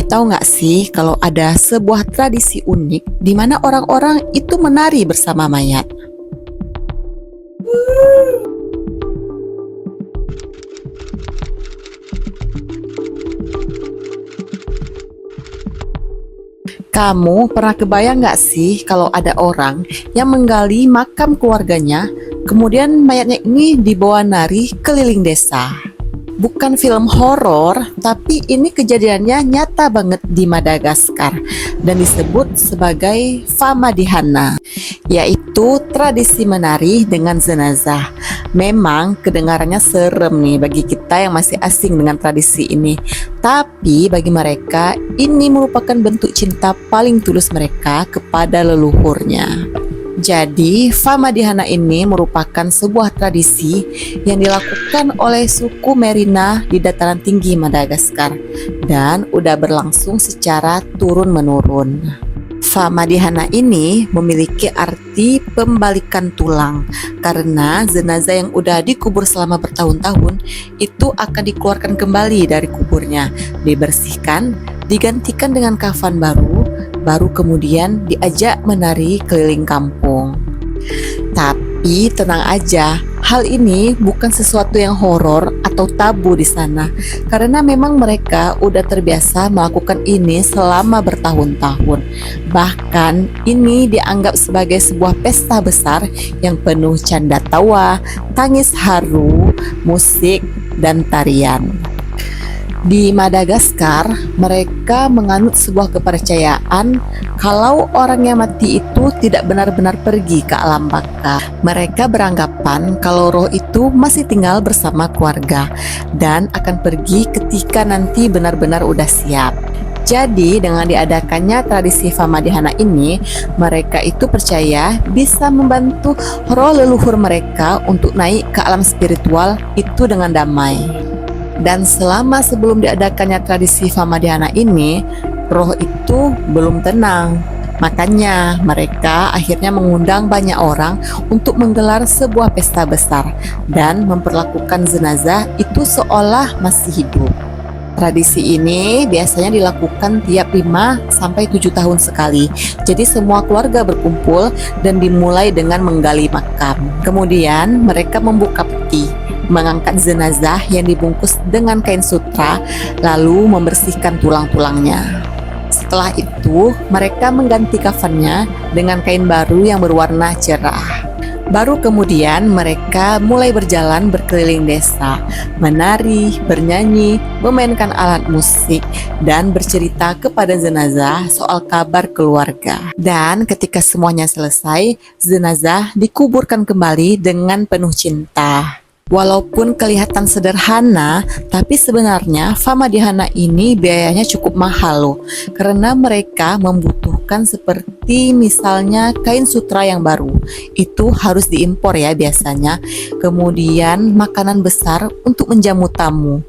Tahu nggak sih kalau ada sebuah tradisi unik di mana orang-orang itu menari bersama mayat? Kamu pernah kebayang nggak sih kalau ada orang yang menggali makam keluarganya, kemudian mayatnya ini dibawa nari keliling desa? Bukan film horor, tapi ini kejadiannya nyata banget di Madagaskar dan disebut sebagai Famadihana, yaitu tradisi menari dengan jenazah. Memang kedengarannya serem nih bagi kita yang masih asing dengan tradisi ini. Tapi bagi mereka, ini merupakan bentuk cinta paling tulus mereka kepada leluhurnya. Jadi, Famadihana ini merupakan sebuah tradisi yang dilakukan oleh suku Merina di dataran tinggi Madagaskar dan udah berlangsung secara turun-menurun. Famadihana ini memiliki arti pembalikan tulang karena jenazah yang udah dikubur selama bertahun-tahun itu akan dikeluarkan kembali dari kuburnya, dibersihkan, digantikan dengan kafan baru kemudian diajak menari keliling kampung. Tapi tenang aja, hal ini bukan sesuatu yang horor atau tabu di sana karena memang mereka udah terbiasa melakukan ini selama bertahun-tahun. Bahkan ini dianggap sebagai sebuah pesta besar yang penuh canda tawa, tangis haru, musik, dan tarian. Di Madagaskar, mereka menganut sebuah kepercayaan kalau orang yang mati itu tidak benar-benar pergi ke alam baka. Mereka beranggapan kalau roh itu masih tinggal bersama keluarga dan akan pergi ketika nanti benar-benar udah siap. Jadi dengan diadakannya tradisi Famadihana ini, mereka itu percaya bisa membantu roh leluhur mereka untuk naik ke alam spiritual itu dengan damai. Dan selama sebelum diadakannya tradisi Famadihana ini, roh itu belum tenang. Makanya mereka akhirnya mengundang banyak orang untuk menggelar sebuah pesta besar dan memperlakukan jenazah itu seolah masih hidup. Tradisi ini biasanya dilakukan tiap 5-7 tahun sekali. Jadi semua keluarga berkumpul dan dimulai dengan menggali makam. Kemudian mereka membuka peti, mengangkat jenazah yang dibungkus dengan kain sutra, lalu membersihkan tulang-tulangnya. Setelah itu, mereka mengganti kafannya dengan kain baru yang berwarna cerah. Baru kemudian mereka mulai berjalan berkeliling desa, menari, bernyanyi, memainkan alat musik, dan bercerita kepada jenazah soal kabar keluarga. Dan ketika semuanya selesai, jenazah dikuburkan kembali dengan penuh cinta. Walaupun kelihatan sederhana, tapi sebenarnya Famadihana ini biayanya cukup mahal loh, karena mereka membutuhkan seperti misalnya kain sutra yang baru, itu harus diimpor ya biasanya, kemudian makanan besar untuk menjamu tamu,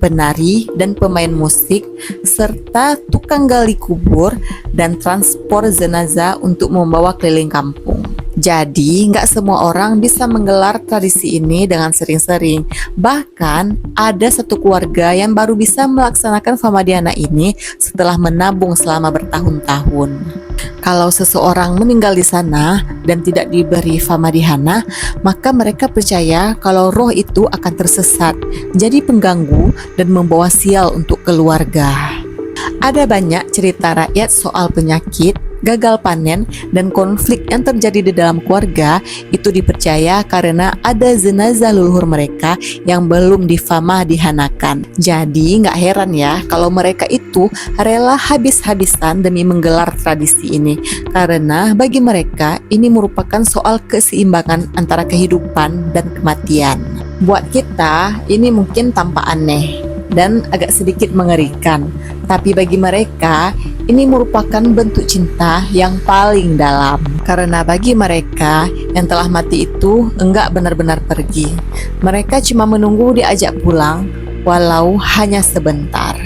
penari dan pemain musik, serta tukang gali kubur dan transport jenazah untuk membawa keliling kampung. Jadi, nggak semua orang bisa menggelar tradisi ini dengan sering-sering. Bahkan, ada satu keluarga yang baru bisa melaksanakan Famadihana ini setelah menabung selama bertahun-tahun. Kalau seseorang meninggal di sana dan tidak diberi Famadihana, maka mereka percaya kalau roh itu akan tersesat, jadi pengganggu dan membawa sial untuk keluarga. Ada banyak cerita rakyat soal penyakit, gagal panen, dan konflik yang terjadi di dalam keluarga itu dipercaya karena ada jenazah leluhur mereka yang belum difamadihanakan. Jadi nggak heran ya kalau mereka itu rela habis-habisan demi menggelar tradisi ini, karena bagi mereka ini merupakan soal keseimbangan antara kehidupan dan kematian. Buat kita ini mungkin tampak aneh dan agak sedikit mengerikan, tapi bagi mereka ini merupakan bentuk cinta yang paling dalam, karena bagi mereka yang telah mati itu enggak benar-benar pergi. Mereka cuma menunggu diajak pulang walau hanya sebentar.